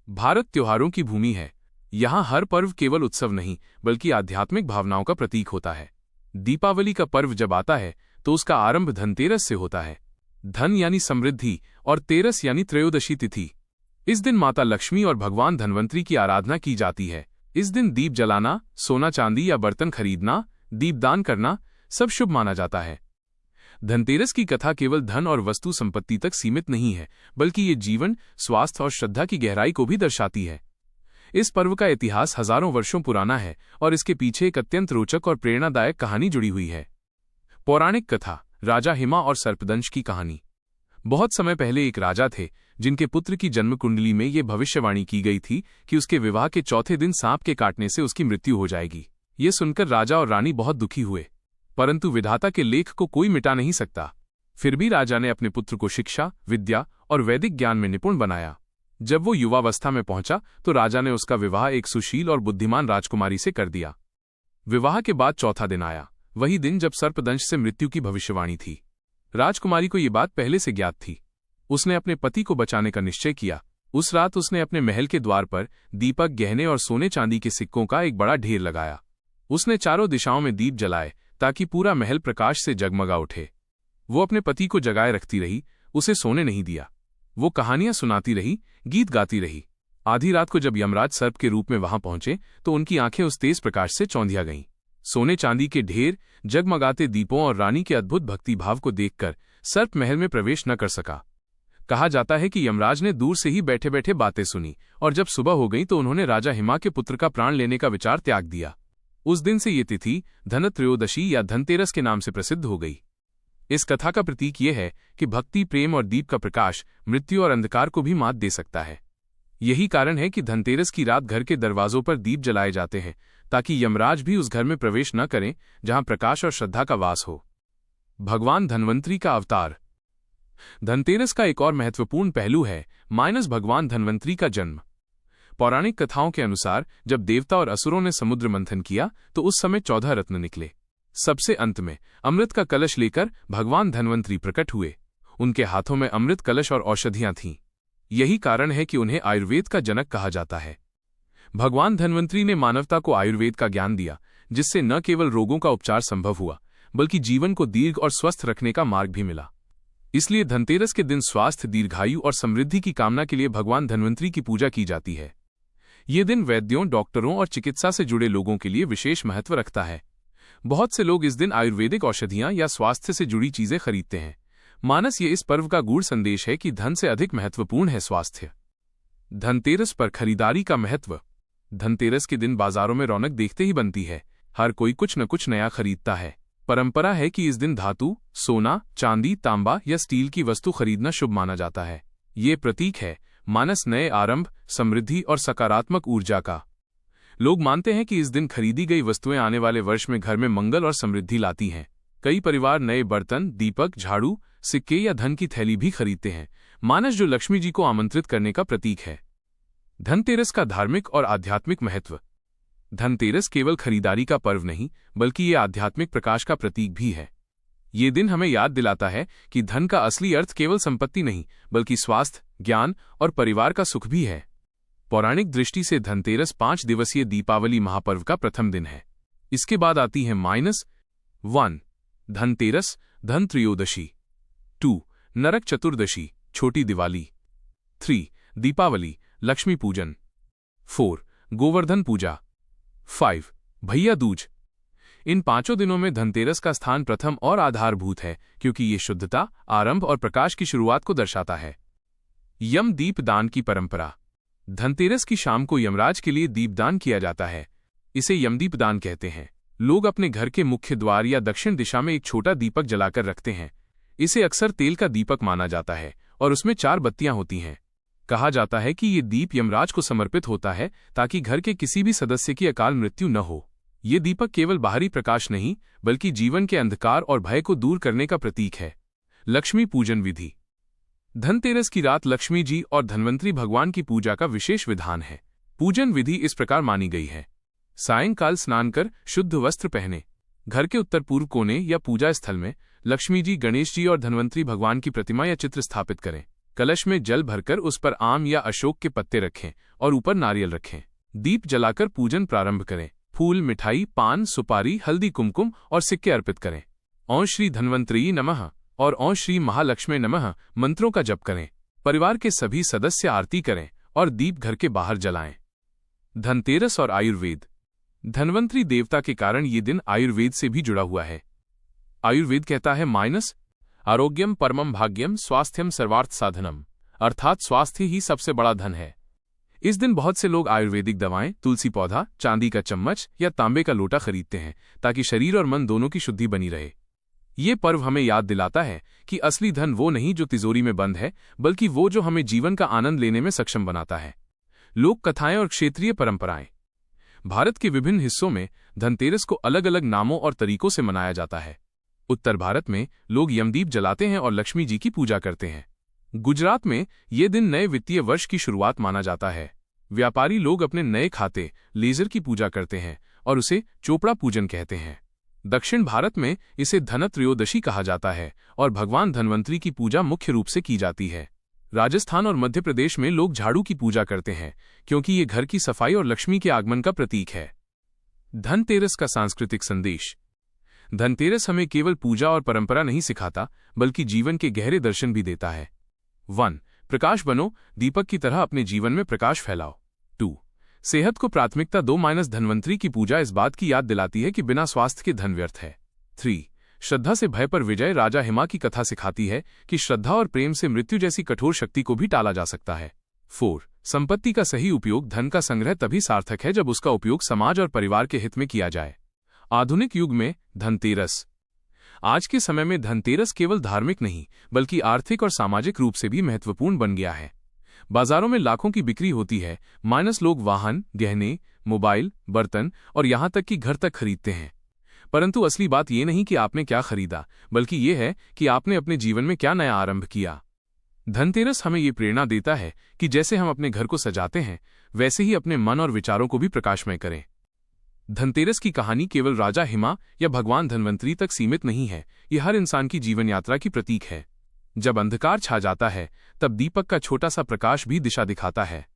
भारत त्योहारों की भूमि है। यहाँ हर पर्व केवल उत्सव नहीं बल्कि आध्यात्मिक भावनाओं का प्रतीक होता है। दीपावली का पर्व जब आता है तो उसका आरंभ धनतेरस से होता है। धन यानी समृद्धि और तेरस यानी त्रयोदशी तिथि। इस दिन माता लक्ष्मी और भगवान धन्वंतरी की आराधना की जाती है। इस दिन दीप जलाना, सोना चांदी या बर्तन खरीदना, दीपदान करना सब शुभ माना जाता है। धनतेरस की कथा केवल धन और वस्तु संपत्ति तक सीमित नहीं है बल्कि ये जीवन, स्वास्थ्य और श्रद्धा की गहराई को भी दर्शाती है। इस पर्व का इतिहास हजारों वर्षों पुराना है और इसके पीछे एक अत्यंत रोचक और प्रेरणादायक कहानी जुड़ी हुई है। पौराणिक कथा, राजा हिमा और सर्पदंश की कहानी। बहुत समय पहले एक राजा थे जिनके पुत्र की जन्म कुंडली में ये भविष्यवाणी की गई थी कि उसके विवाह के चौथे दिन सांप के काटने से उसकी मृत्यु हो जाएगी। ये सुनकर राजा और रानी बहुत दुखी हुए, परंतु विधाता के लेख को कोई मिटा नहीं सकता। फिर भी राजा ने अपने पुत्र को शिक्षा, विद्या और वैदिक ज्ञान में निपुण बनाया। जब वो युवावस्था में पहुंचा तो राजा ने उसका विवाह एक सुशील और बुद्धिमान राजकुमारी से कर दिया। विवाह के बाद चौथा दिन आया, वही दिन जब सर्पदंश से मृत्यु की भविष्यवाणी थी। राजकुमारी को ये बात पहले से ज्ञात थी। उसने अपने पति को बचाने का निश्चय किया। उस रात उसने अपने महल के द्वार पर दीपक, गहने और सोने चांदी के सिक्कों का एक बड़ा ढेर लगाया। उसने चारों दिशाओं में दीप जलाए ताकि पूरा महल प्रकाश से जगमगा उठे। वो अपने पति को जगाए रखती रही, उसे सोने नहीं दिया। वो कहानियां सुनाती रही, गीत गाती रही। आधी रात को जब यमराज सर्प के रूप में वहां पहुंचे तो उनकी आंखें उस तेज प्रकाश से चौंधिया गईं। सोने चांदी के ढेर, जगमगाते दीपों और रानी के अद्भुत भक्ति भाव को देखकर सर्प महल में प्रवेश न कर सका। कहा जाता है कि यमराज ने दूर से ही बैठे बैठे बातें सुनी और जब सुबह हो गई तो उन्होंने राजा हिमा के पुत्र का प्राण लेने का विचार त्याग दिया। उस दिन से ये तिथि धनत्रयोदशी या धनतेरस के नाम से प्रसिद्ध हो गई। इस कथा का प्रतीक ये है कि भक्ति, प्रेम और दीप का प्रकाश मृत्यु और अंधकार को भी मात दे सकता है। यही कारण है कि धनतेरस की रात घर के दरवाजों पर दीप जलाए जाते हैं ताकि यमराज भी उस घर में प्रवेश न करें जहां प्रकाश और श्रद्धा का वास हो। भगवान धन्वंतरी का अवतार। धनतेरस का एक और महत्वपूर्ण पहलू है भगवान धन्वंतरी का जन्म। पौराणिक कथाओं के अनुसार जब देवता और असुरों ने समुद्र मंथन किया तो उस समय 14 रत्न निकले। सबसे अंत में अमृत का कलश लेकर भगवान धन्वंतरी प्रकट हुए। उनके हाथों में अमृत कलश और औषधियां थीं। यही कारण है कि उन्हें आयुर्वेद का जनक कहा जाता है। भगवान धन्वंतरी ने मानवता को आयुर्वेद का ज्ञान दिया, जिससे न केवल रोगों का उपचार संभव हुआ बल्कि जीवन को दीर्घ और स्वस्थ रखने का मार्ग भी मिला। इसलिए धनतेरस के दिन स्वास्थ्य, दीर्घायु और समृद्धि की कामना के लिए भगवान धन्वंतरी की पूजा की जाती है। ये दिन वैद्यों, डॉक्टरों और चिकित्सा से जुड़े लोगों के लिए विशेष महत्व रखता है। बहुत से लोग इस दिन आयुर्वेदिक औषधियां या स्वास्थ्य से जुड़ी चीजें खरीदते हैं। मानस ये इस पर्व का गूढ़ संदेश है कि धन से अधिक महत्वपूर्ण है स्वास्थ्य। धनतेरस पर खरीदारी का महत्व। धनतेरस के दिन बाजारों में रौनक देखते ही बनती है। हर कोई कुछ न कुछ नया खरीदता है। परंपरा है कि इस दिन धातु, सोना, चांदी, तांबा या स्टील की वस्तु खरीदना शुभ माना जाता है। ये प्रतीक है मानस नए आरंभ, समृद्धि और सकारात्मक ऊर्जा का। लोग मानते हैं कि इस दिन खरीदी गई वस्तुएं आने वाले वर्ष में घर में मंगल और समृद्धि लाती हैं। कई परिवार नए बर्तन, दीपक, झाड़ू, सिक्के या धन की थैली भी खरीदते हैं, मानस जो लक्ष्मी जी को आमंत्रित करने का प्रतीक है। धनतेरस का धार्मिक और आध्यात्मिक महत्व। धनतेरस केवल खरीदारी का पर्व नहीं बल्कि ये आध्यात्मिक प्रकाश का प्रतीक भी है। ये दिन हमें याद दिलाता है कि धन का असली अर्थ केवल संपत्ति नहीं बल्कि स्वास्थ्य, ज्ञान और परिवार का सुख भी है। पौराणिक दृष्टि से धनतेरस 5 दिवसीय दीपावली महापर्व का प्रथम दिन है। इसके बाद आती है -1 धनतेरस, धन त्रयोदशी, 2 नरक चतुर्दशी, छोटी दिवाली, 3 दीपावली, लक्ष्मी पूजन, 4 गोवर्धन पूजा, 5 भैया दूज। इन 5 दिनों में धनतेरस का स्थान प्रथम और आधारभूत है क्योंकि ये शुद्धता, आरंभ और प्रकाश की शुरुआत को दर्शाता है। यम दीप दान की परंपरा। धनतेरस की शाम को यमराज के लिए दीपदान किया जाता है। इसे यमदीप दान कहते हैं। लोग अपने घर के मुख्य द्वार या दक्षिण दिशा में एक छोटा दीपक जलाकर रखते हैं। इसे अक्सर तेल का दीपक माना जाता है और उसमें 4 बत्तियां होती हैं। कहा जाता है कि ये दीप यमराज को समर्पित होता है ताकि घर के किसी भी सदस्य की अकाल मृत्यु न हो। ये दीपक केवल बाहरी प्रकाश नहीं बल्कि जीवन के अंधकार और भय को दूर करने का प्रतीक है। लक्ष्मी पूजन विधि। धनतेरस की रात लक्ष्मी जी और धन्वंतरी भगवान की पूजा का विशेष विधान है। पूजन विधि इस प्रकार मानी गई है। सायंकाल स्नान कर शुद्ध वस्त्र पहने, घर के उत्तर पूर्व कोने या पूजा स्थल में लक्ष्मी जी, गणेश जी और धन्वंतरी भगवान की प्रतिमा या चित्र स्थापित करें। कलश में जल भरकर उस पर आम या अशोक के पत्ते रखें और ऊपर नारियल रखें। दीप जलाकर पूजन प्रारंभ करें। फूल, मिठाई, पान, सुपारी, हल्दी, कुमकुम और सिक्के अर्पित करें। ओं श्री धन्वंतरी नमः और ओं श्री महालक्ष्मी नमः मंत्रों का जप करें। परिवार के सभी सदस्य आरती करें और दीप घर के बाहर जलाएं। धनतेरस और आयुर्वेद। धन्वंतरी देवता के कारण ये दिन आयुर्वेद से भी जुड़ा हुआ है। आयुर्वेद कहता है आरोग्यम परमम भाग्यम स्वास्थ्यम सर्वार्थ साधनम, अर्थात स्वास्थ्य ही सबसे बड़ा धन है। इस दिन बहुत से लोग आयुर्वेदिक दवाएं, तुलसी पौधा, चांदी का चम्मच या तांबे का लोटा खरीदते हैं ताकि शरीर और मन दोनों की शुद्धि बनी रहे। ये पर्व हमें याद दिलाता है कि असली धन वो नहीं जो तिजोरी में बंद है, बल्कि वो जो हमें जीवन का आनंद लेने में सक्षम बनाता है। लोक कथाएं और क्षेत्रीय परंपराएं। भारत के विभिन्न हिस्सों में धनतेरस को अलग अलग नामों और तरीकों से मनाया जाता है। उत्तर भारत में लोग यमदीप जलाते हैं और लक्ष्मी जी की पूजा करते हैं। गुजरात में ये दिन नए वित्तीय वर्ष की शुरुआत माना जाता है। व्यापारी लोग अपने नए खाते लेजर की पूजा करते हैं और उसे चोपड़ा पूजन कहते हैं। दक्षिण भारत में इसे धनत्रयोदशी कहा जाता है और भगवान धन्वंतरी की पूजा मुख्य रूप से की जाती है। राजस्थान और मध्य प्रदेश में लोग झाड़ू की पूजा करते हैं क्योंकि ये घर की सफाई और लक्ष्मी के आगमन का प्रतीक है। धनतेरस का सांस्कृतिक संदेश। धनतेरस हमें केवल पूजा और परंपरा नहीं सिखाता, बल्कि जीवन के गहरे दर्शन भी देता है। 1. प्रकाश बनो, दीपक की तरह अपने जीवन में प्रकाश फैलाओ। 2. सेहत को प्राथमिकता दो। धन्वंतरी की पूजा इस बात की याद दिलाती है कि बिना स्वास्थ्य के धन व्यर्थ है। 3. श्रद्धा से भय पर विजय। राजा हिमा की कथा सिखाती है कि श्रद्धा और प्रेम से मृत्यु जैसी कठोर शक्ति को भी टाला जा सकता है। 4. संपत्ति का सही उपयोग। धन का संग्रह तभी सार्थक है जब उसका उपयोग समाज और परिवार के हित में किया जाए। आधुनिक युग में धनतेरस। आज के समय में धनतेरस केवल धार्मिक नहीं, बल्कि आर्थिक और सामाजिक रूप से भी महत्वपूर्ण बन गया है। बाजारों में लाखों की बिक्री होती है। लोग वाहन, गहने, मोबाइल, बर्तन और यहां तक कि घर तक खरीदते हैं। परंतु असली बात यह नहीं कि आपने क्या खरीदा, बल्कि यह है कि आपने अपने जीवन में क्या नया आरंभ किया। धनतेरस हमें ये प्रेरणा देता है कि जैसे हम अपने घर को सजाते हैं, वैसे ही अपने मन और विचारों को भी प्रकाशमय करें। धनतेरस की कहानी केवल राजा हिमा या भगवान धन्वंतरी तक सीमित नहीं है, ये हर इंसान की जीवन यात्रा की प्रतीक है। जब अंधकार छा जाता है, तब दीपक का छोटा सा प्रकाश भी दिशा दिखाता है।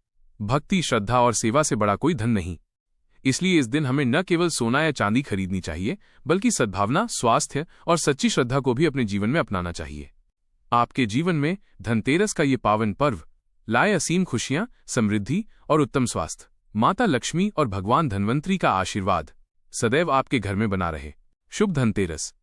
भक्ति, श्रद्धा और सेवा से बड़ा कोई धन नहीं। इसलिए इस दिन हमें न केवल सोना या चांदी खरीदनी चाहिए, बल्कि सद्भावना, स्वास्थ्य और सच्ची श्रद्धा को भी अपने जीवन में अपनाना चाहिए। आपके जीवन में धनतेरस का ये पावन पर्व लाए असीम खुशियां, समृद्धि और उत्तम स्वास्थ्य। माता लक्ष्मी और भगवान धन्वंतरी का आशीर्वाद सदैव आपके घर में बना रहे। शुभ धनतेरस।